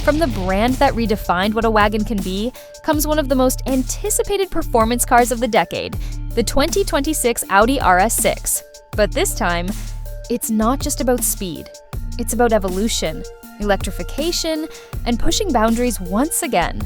From the brand that redefined what a wagon can be, comes one of the most anticipated performance cars of the decade, the 2026 Audi RS6. But this time, it's not just about speed. It's about evolution, electrification, and pushing boundaries once again.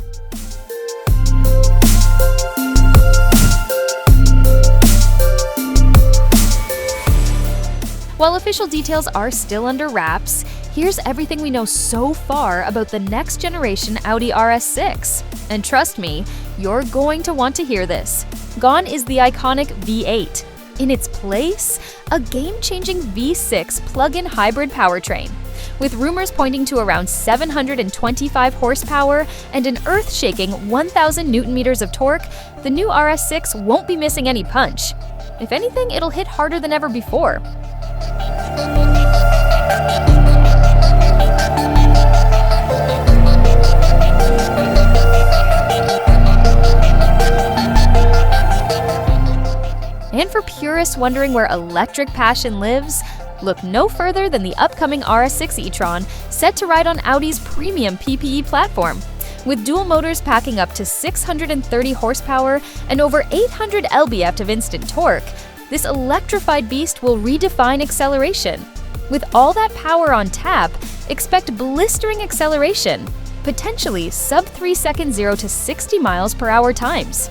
While official details are still under wraps, here's everything we know so far about the next generation Audi RS6. And trust me, you're going to want to hear this. Gone is the iconic V8. In its place, a game-changing V6 plug-in hybrid powertrain. With rumors pointing to around 725 horsepower and an earth-shaking 1,000 Newton-meters of torque, the new RS6 won't be missing any punch. If anything, it'll hit harder than ever before. And for purists wondering where electric passion lives, look no further than the upcoming RS6 e-tron, set to ride on Audi's premium PPE platform. With dual motors packing up to 630 horsepower and over 800 lb-ft of instant torque, this electrified beast will redefine acceleration. With all that power on tap, expect blistering acceleration, potentially sub-3 second 0 to 60 miles per hour times.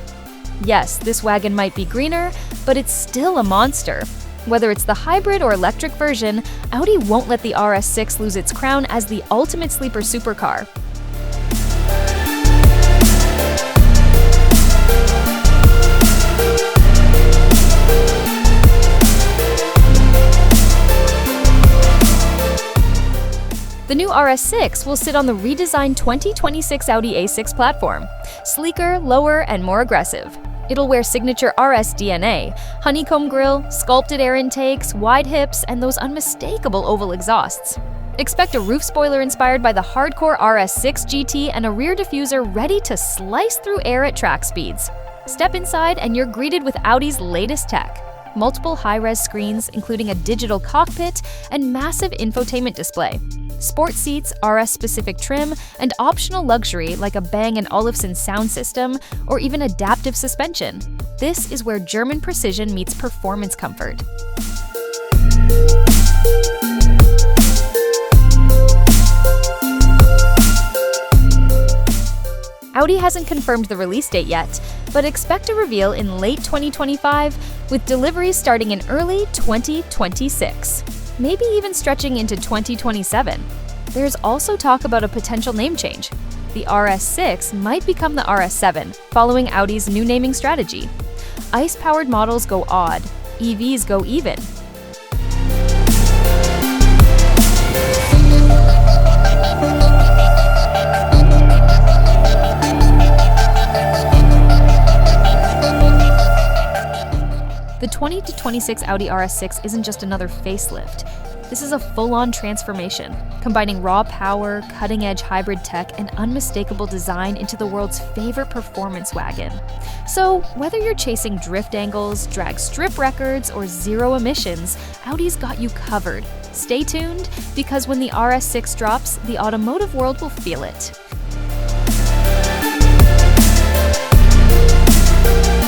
Yes, this wagon might be greener, but it's still a monster. Whether it's the hybrid or electric version, Audi won't let the RS6 lose its crown as the ultimate sleeper supercar. The new RS6 will sit on the redesigned 2026 Audi A6 platform. Sleeker, lower, and more aggressive. It'll wear signature RS DNA, honeycomb grille, sculpted air intakes, wide hips, and those unmistakable oval exhausts. Expect a roof spoiler inspired by the hardcore RS6 GT and a rear diffuser ready to slice through air at track speeds. Step inside and you're greeted with Audi's latest tech. Multiple high-res screens, including a digital cockpit and massive infotainment display. Sport seats, RS-specific trim, and optional luxury like a Bang & Olufsen sound system or even adaptive suspension. This is where German precision meets performance comfort. Audi hasn't confirmed the release date yet, but expect a reveal in late 2025 with deliveries starting in early 2026. Maybe even stretching into 2027. There's also talk about a potential name change. The RS6 might become the RS7, following Audi's new naming strategy. ICE-powered models go odd, EVs go even. The 2026 Audi RS6 isn't just another facelift. This is a full-on transformation, combining raw power, cutting-edge hybrid tech, and unmistakable design into the world's favorite performance wagon. So, whether you're chasing drift angles, drag strip records, or zero emissions, Audi's got you covered. Stay tuned, because when the RS6 drops, the automotive world will feel it.